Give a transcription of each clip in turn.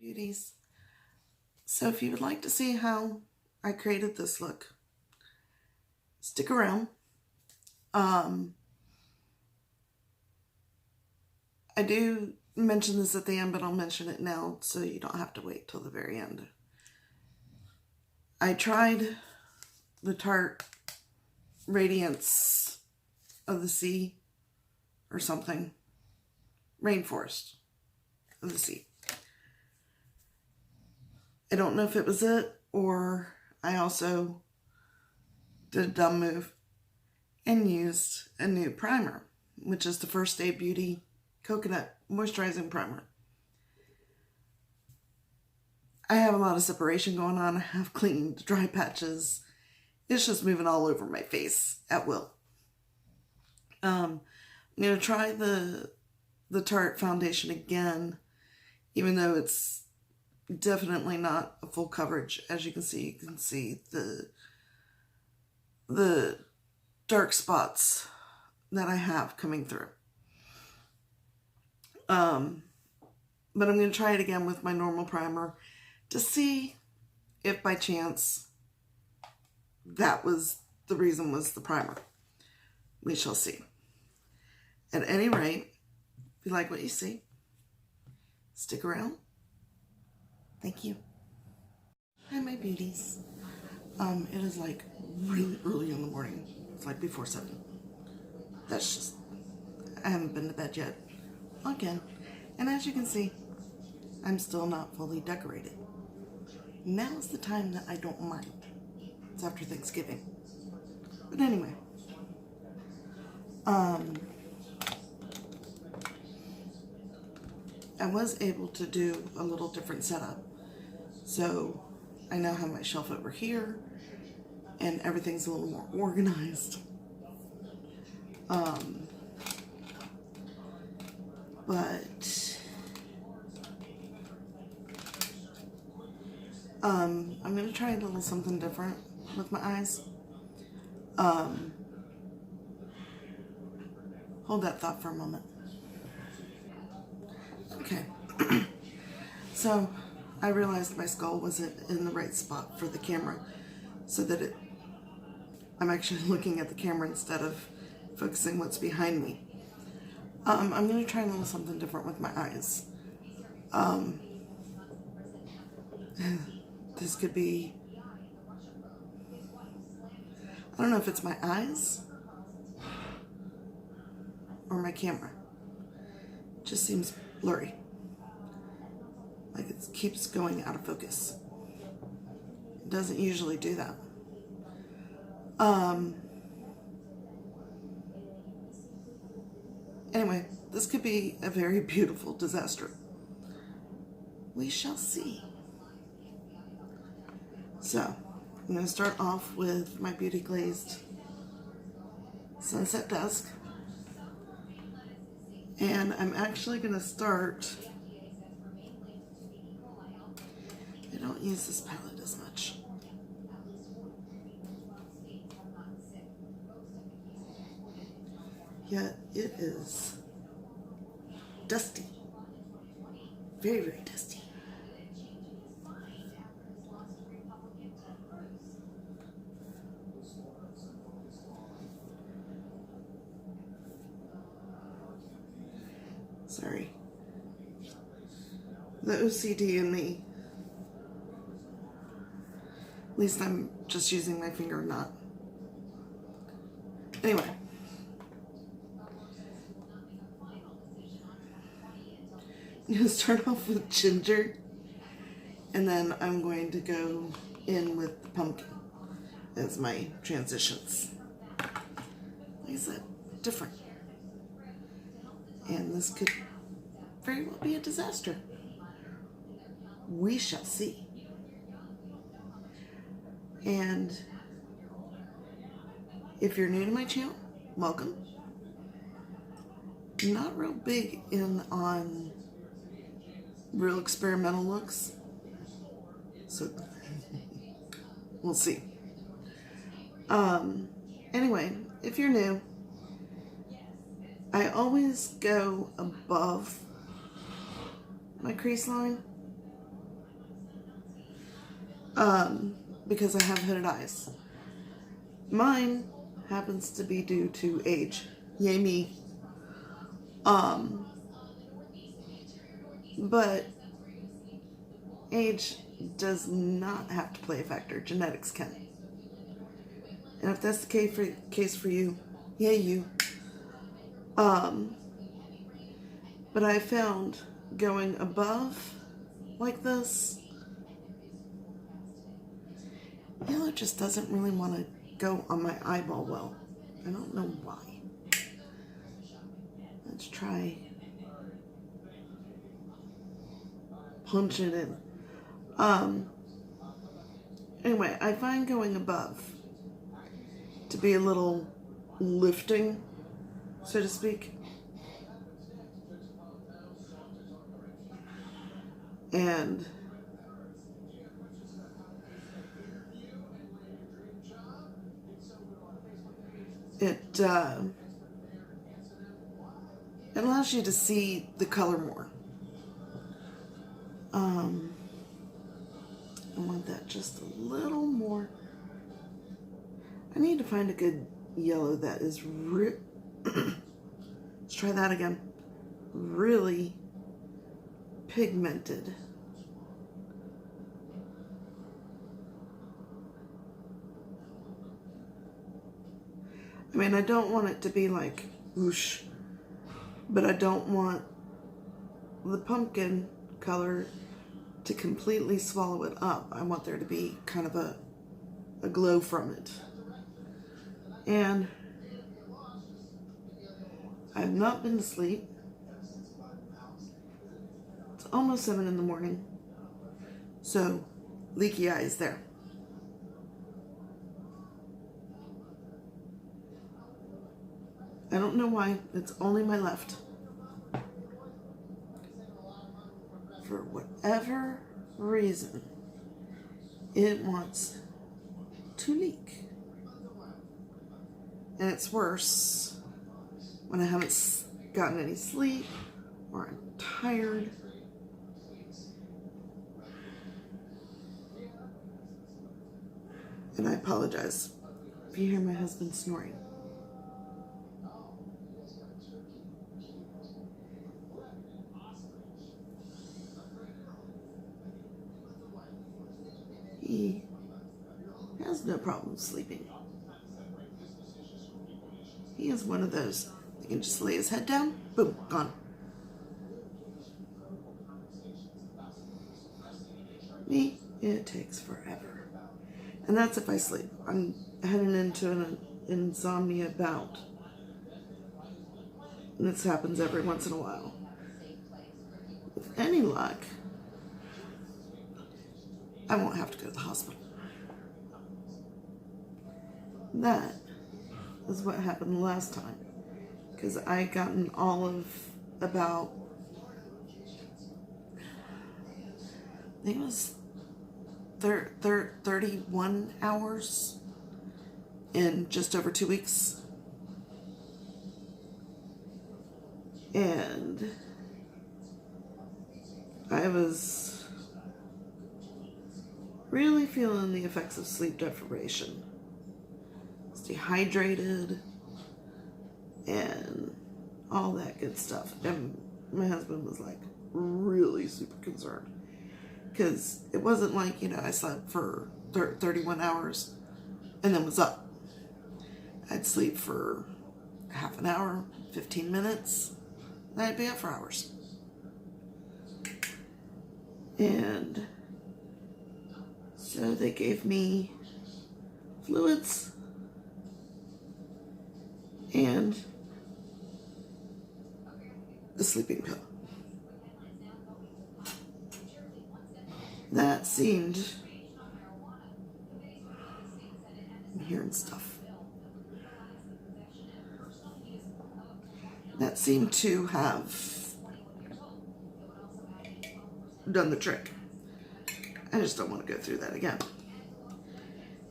Beauties. So if you would like to see how I created this look, stick around. I do mention this at the end, but I'll mention it now so you don't have to wait till the very end. I tried the Tarte Radiance of the Sea or something. Rainforest of the Sea. I don't know if it was it, or I also did a dumb move and used a new primer, which is the First Day Beauty Coconut Moisturizing Primer. I have a lot of separation going on. I have cleaned dry patches. It's just moving all over my face at will. I'm going to try the Tarte foundation again, even though it's definitely not a full coverage. As you can see the dark spots that I have coming through. But I'm going to try it again with my normal primer to see if by chance that was the reason, was the primer. We shall see. At any rate, if you like what you see, stick around. Thank you. Hi, my beauties. It is like really early in the morning. It's like before 7. That's just, I haven't been to bed yet. Again. And as you can see, I'm still not fully decorated. Now's the time that I don't mind. It's after Thanksgiving. But anyway. I was able to do a little different setup. So I now have my shelf over here and everything's a little more organized. I'm going to try a little something different with my eyes. Hold that thought for a moment. Okay. So I realized my skull wasn't in the right spot for the camera, so that I'm actually looking at the camera instead of focusing what's behind me. I'm going to try a little something different with my eyes. This could be, I don't know if it's my eyes or my camera. It just seems blurry. Like it keeps going out of focus. It doesn't usually do that. Anyway, this could be a very beautiful disaster. We shall see. So, I'm going to start off with my Beauty Glazed Sunset Dusk. And I'm actually going to start, I don't use this palette as much. Yet it is dusty. Very, very dusty. Sorry. The OCD in me. At least I'm just using my finger, not. Anyway. I'm going to start off with ginger. And then I'm going to go in with the pumpkin as my transitions. Like I said, different. And this could very well be a disaster. We shall see. And if you're new to my channel, welcome. I'm not real big on real experimental looks. So we'll see. Anyway, if you're new, I always go above my crease line because I have hooded eyes. Mine happens to be due to age. Yay me. But age does not have to play a factor. Genetics can. And if that's the case for you, yay you. But I found going above like this, yellow just doesn't really want to go on my eyeball well. I don't know why. Let's try punch it in. Anyway, I find going above to be a little lifting, so to speak. And it allows you to see the color more. I want that just a little more. I need to find a good yellow that is let's try that again. Really pigmented. I mean, I don't want it to be like whoosh, but I don't want the pumpkin color to completely swallow it up. I want there to be kind of a glow from it. And I've not been to sleep. It's almost 7 in the morning. So, leaky eye is there. I don't know why. It's only my left. For whatever reason, it wants to leak. And it's worse when I haven't gotten any sleep or I'm tired. And I apologize if you hear my husband snoring. He has no problem sleeping. He is one of those that can just lay his head down, boom, gone. Me, it takes forever. And that's if I sleep. I'm heading into an insomnia bout. And this happens every once in a while. With any luck, I won't have to go to the hospital. That is what happened the last time. Because I gotten all of about, I think it was 31 hours in just over 2 weeks. And I was really feeling the effects of sleep deprivation. I was dehydrated and all that good stuff. And my husband was like really super concerned. Because it wasn't like, I slept for 31 hours and then was up. I'd sleep for half an hour, 15 minutes, and I'd be up for hours. And so they gave me fluids and a sleeping pill. That seemed, I'm hearing stuff. That seemed to have done the trick. I just don't want to go through that again.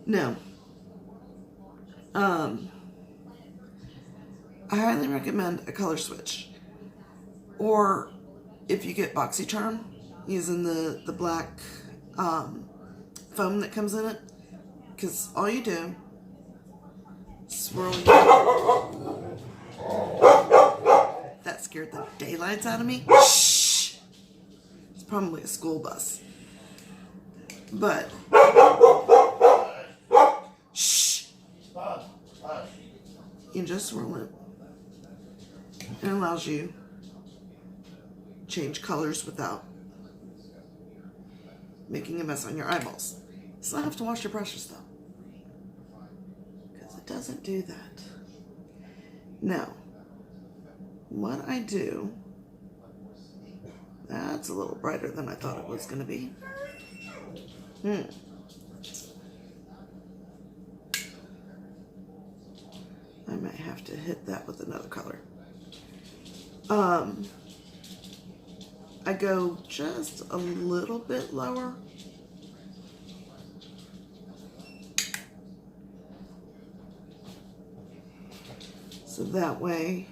No. I highly recommend a color switch. Or if you get Boxycharm, using the black foam that comes in it, because all you do, swirl. That scared the daylights out of me. Shh! It's probably a school bus. But, shh! You just swirl it. It allows you to change colors without making a mess on your eyeballs. Still have to wash your brushes though, because it doesn't do that. Now, what I do, that's a little brighter than I thought it was going to be. I might have to hit that with another color. I go just a little bit lower. So that way,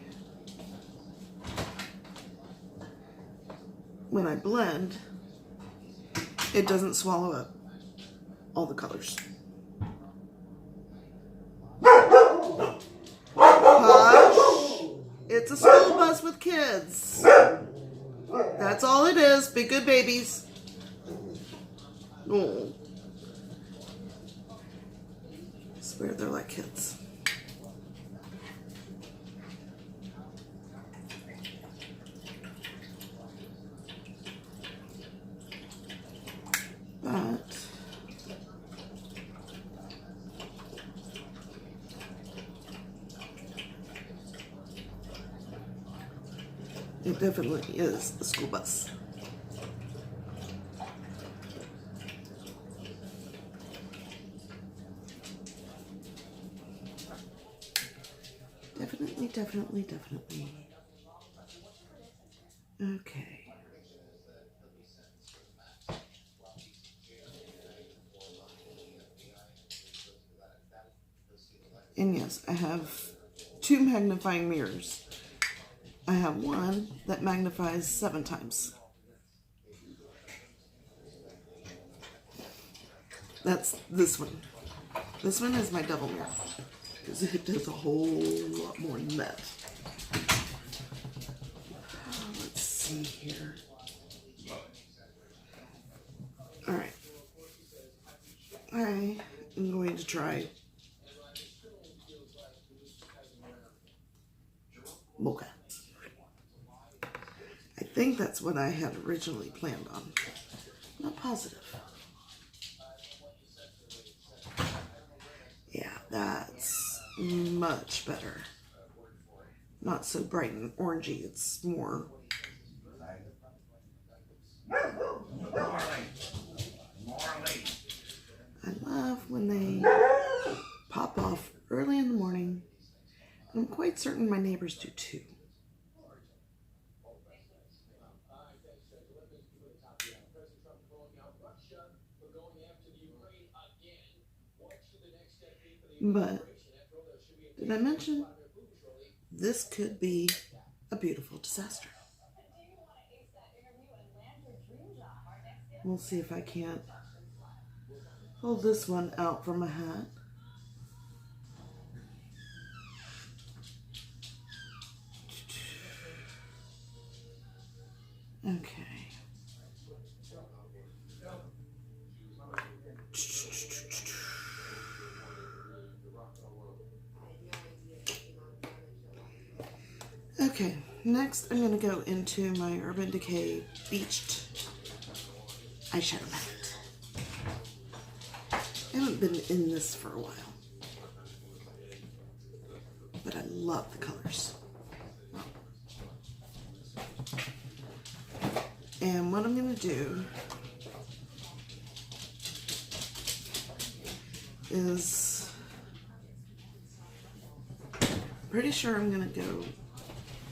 when I blend, it doesn't swallow up all the colors. Hush! It's a school bus with kids. That's all it is. Be good babies. Oh. I swear they're like kids. But it definitely is a school bus. Definitely, definitely, definitely. Okay. And yes, I have 2 magnifying mirrors. I have one that magnifies 7 times. That's this one. This one is my double mirror, because it does a whole lot more than that. Let's see here. Alright. I am going to try mocha. I think that's what I had originally planned on. I'm not positive. Yeah, that's much better. Not so bright and orangey. It's more. I love when they pop off early in the morning. I'm quite certain my neighbors do too. But did I mention this could be a beautiful disaster? We'll see if I can't pull this one out from a hat. Okay. Okay, next I'm going to go into my Urban Decay Beached eyeshadow palette. I haven't been in this for a while, but I love the colors. And what I'm going to do is, pretty sure I'm going to go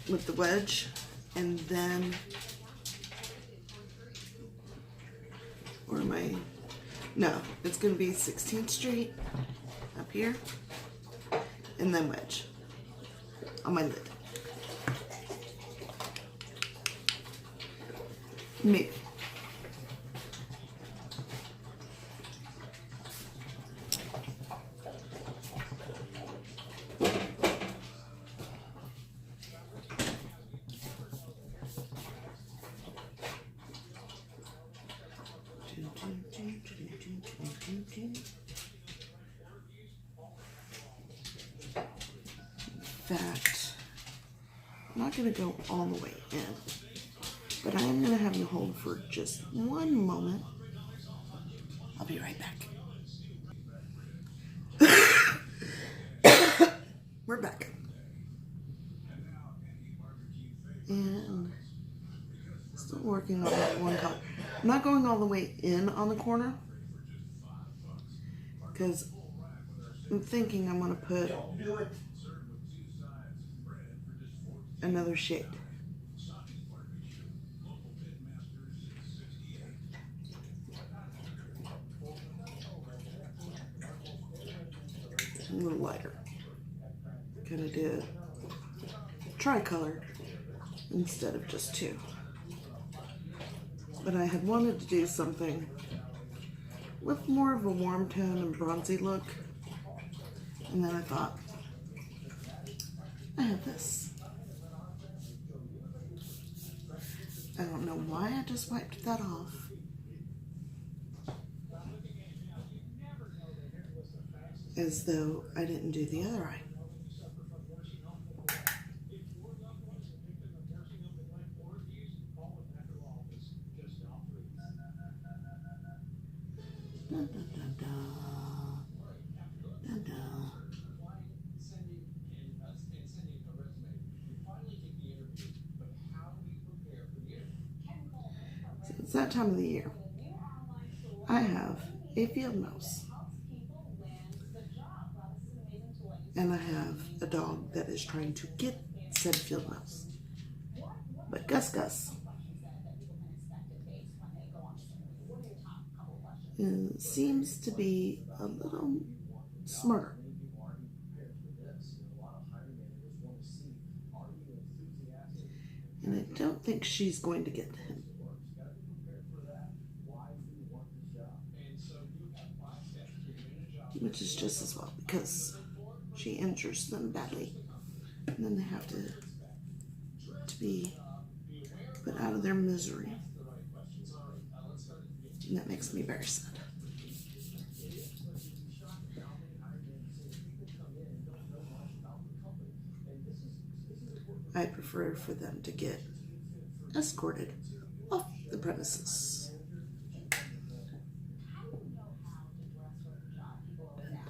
with the wedge, and then, or am I, no, it's going to be 16th Street up here, and then wedge on my lid. Maybe. not going to go all the way in, but I am going to have you hold for just one moment. I'll be right back. We're back. And still working on that one color. I'm not going all the way in on the corner because I'm thinking I'm going to put another shade. A little lighter. Kind of did tri-colored instead of just two. But I had wanted to do something with more of a warm tone and bronzy look. And then I thought, I have this. I don't know why I just wiped that off. As though I didn't do the other eye. Dun, dun, dun, dun. Dun, dun. So it's that time of the year. I have a field mouse. And I have a dog that is trying to get said field mouse. But Gus seems to be a little smarter. And I don't think she's going to get him. Which is just as well, because she injures them badly. And then they have to be put out of their misery. And that makes me very sad. I prefer for them to get escorted off the premises.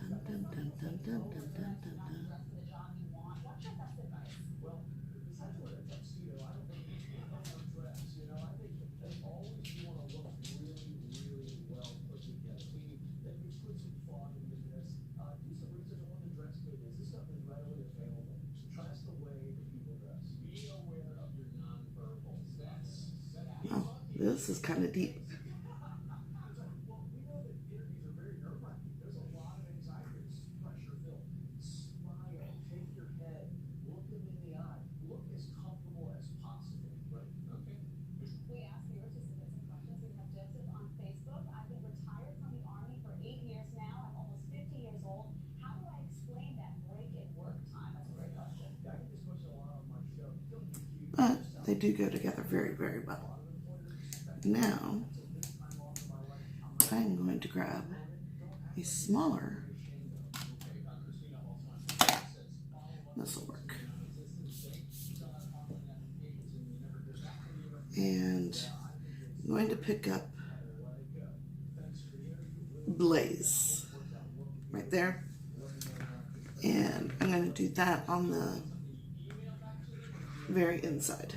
Dun, dun, dun, dun, dun, dun, dun, dun, dun. Oh, this is kind of deep. But they do go together very, very well. Now, I'm going to grab a smaller. This will work. And I'm going to pick up Blaze right there. And I'm going to do that on the very inside.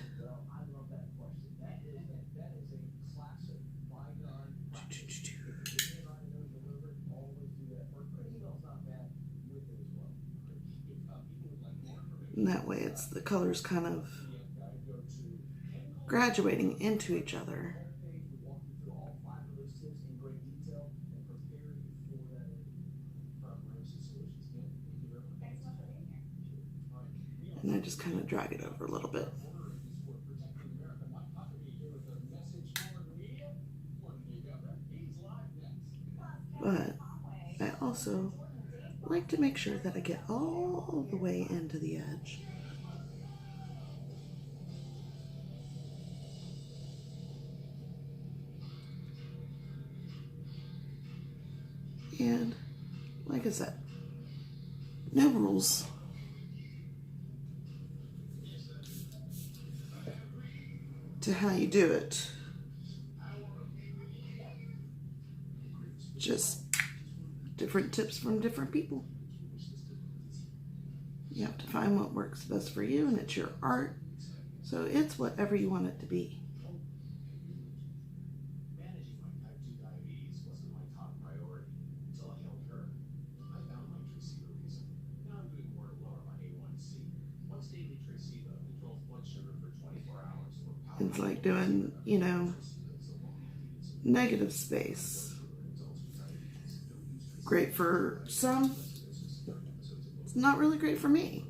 And that way it's the colors kind of graduating into each other. And I just kind of drag it over a little bit. But I also like to make sure that I get all the way into the edge. And like I said, no rules. to how you do it. Just different tips from different people. You have to find what works best for you, and it's your art, so it's whatever you want it to be. Managing my type 2 diabetes wasn't my top priority until I helped her. I found my Traceba reason. Now I'm doing more to lower my A1C. Once daily Traceba controls blood sugar for 24 hours. It's like doing, you know, negative space. Great for some. It's not really great for me.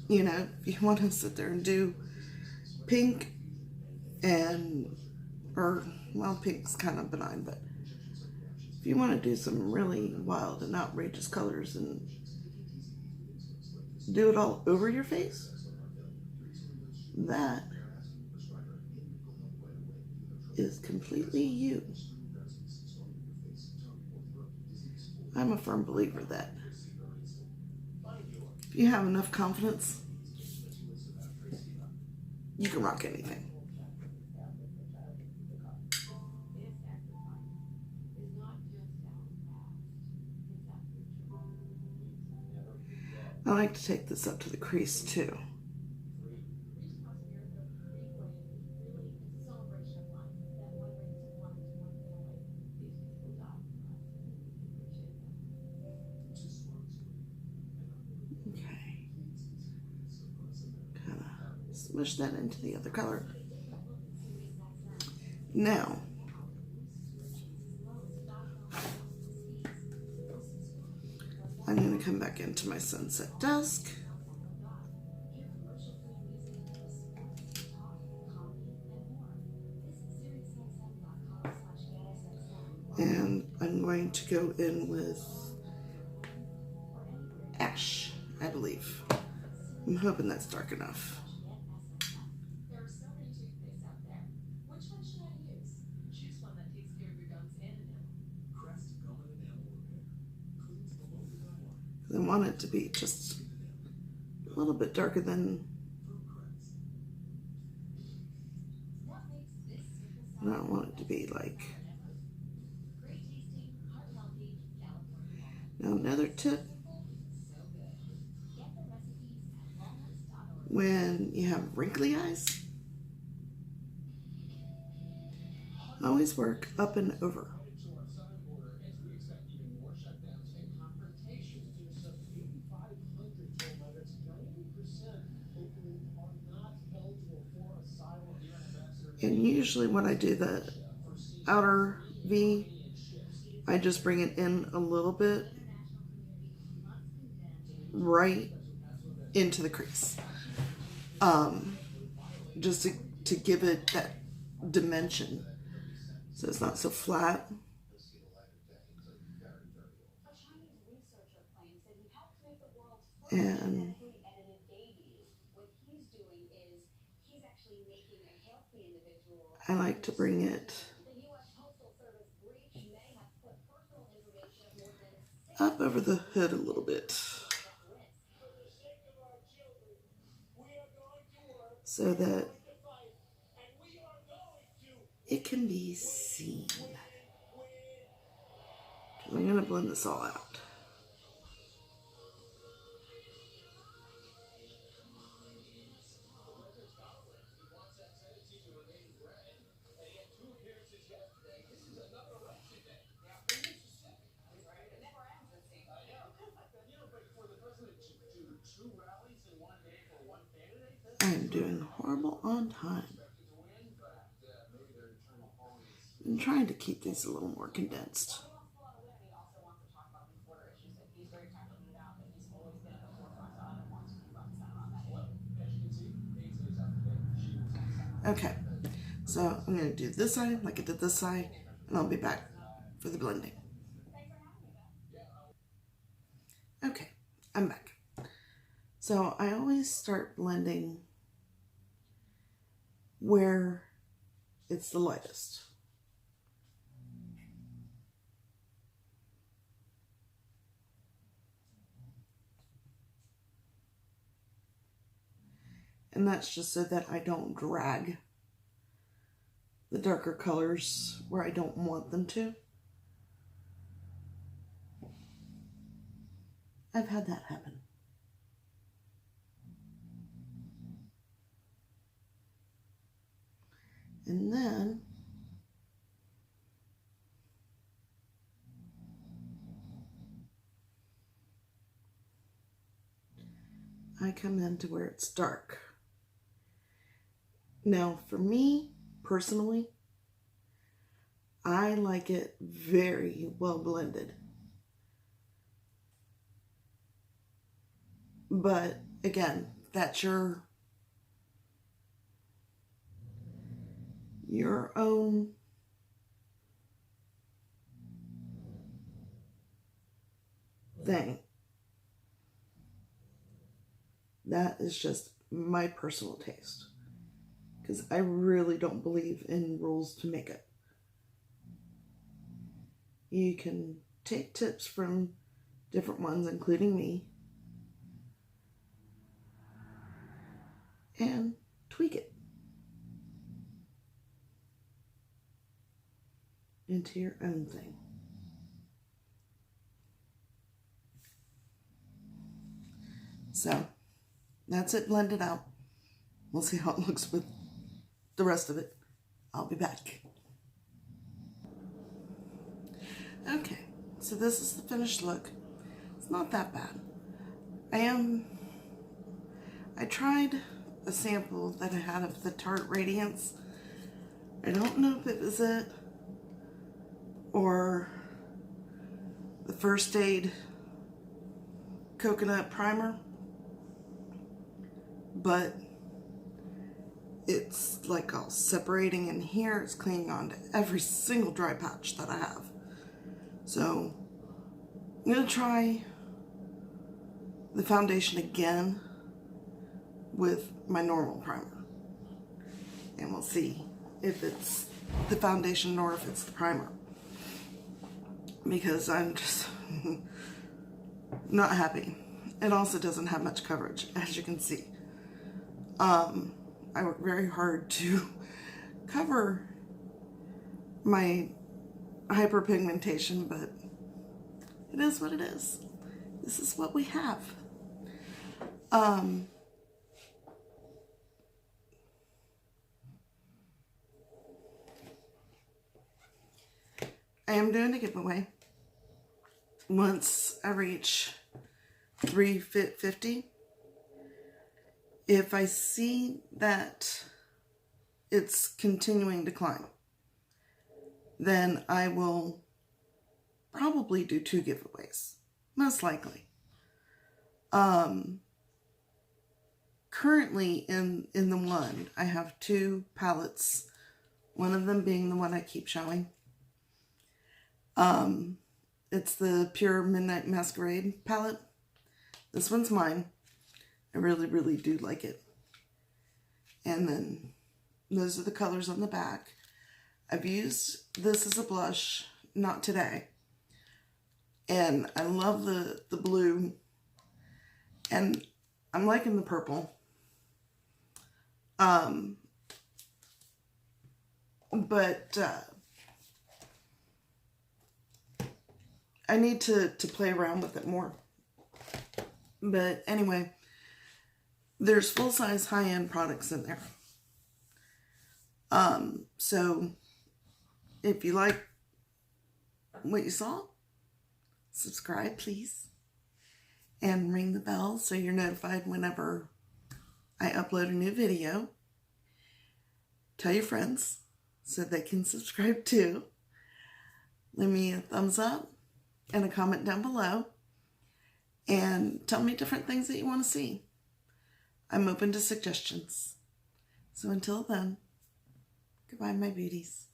You know, if you want to sit there and do pink and, or, well, pink's kind of benign, but if you want to do some really wild and outrageous colors and do it all over your face, that is completely you. I'm a firm believer that if you have enough confidence, you can rock anything. I like to take this up to the crease too. Okay. Kind of smush that into the other color. Now, I'm going to come back into my Sunset Dusk. And I'm going to go in with Ash, I believe. I'm hoping that's dark enough. There are so many toothpastes out there. Which one should I use? Choose one that takes care of your gums and enamel. Crest Gum and Enamel Repair. Cleans below the gum line. I want it to be just a little bit darker than, I don't want it to be like. Now another tip, when you have wrinkly eyes, always work up and over. And usually when I do the outer V, I just bring it in a little bit right into the crease. Just to give it that dimension so it's not so flat. And I like to bring it up over the hood a little bit so that it can be seen. I'm going to blend this all out. I'm doing horrible on time. I'm trying to keep these a little more condensed. Okay, so I'm going to do this side like I did this side, and I'll be back for the blending. Okay, I'm back. So I always start blending where it's the lightest. And that's just so that I don't drag the darker colors where I don't want them to. I've had that happen. And then I come into where it's dark. Now, for me, personally, I like it very well blended. But, again, that's your own thing. That is just my personal taste. Because I really don't believe in rules to makeup. You can take tips from different ones, including me, and tweak it into your own thing. So, that's it blended out. We'll see how it looks with the rest of it. I'll be back. Okay, so this is the finished look. It's not that bad. I tried a sample that I had of the Tarte Radiance. I don't know if it was it or the First Aid Coconut Primer, but it's like all separating in here. It's clinging onto every single dry patch that I have. So I'm going to try the foundation again with my normal primer. And we'll see if it's the foundation or if it's the primer. Because I'm just not happy. It also doesn't have much coverage, as you can see. I work very hard to cover my hyperpigmentation, but it is what it is. This is what we have. I am doing a giveaway. Once I reach 350, if I see that it's continuing to climb, then I will probably do 2 giveaways, most likely. Currently in the one, I have 2 palettes, one of them being the one I keep showing. It's the Pure Midnight Masquerade palette. This one's mine. I really, really do like it. And then those are the colors on the back. I've used this as a blush, not today. And I love the blue. And I'm liking the purple. But I need to play around with it more. But anyway, there's full-size high-end products in there. So if you like what you saw, subscribe please. And ring the bell so you're notified whenever I upload a new video. Tell your friends so they can subscribe too. Leave me a thumbs up and a comment down below. And tell me different things that you want to see. I'm open to suggestions. So until then, goodbye my beauties.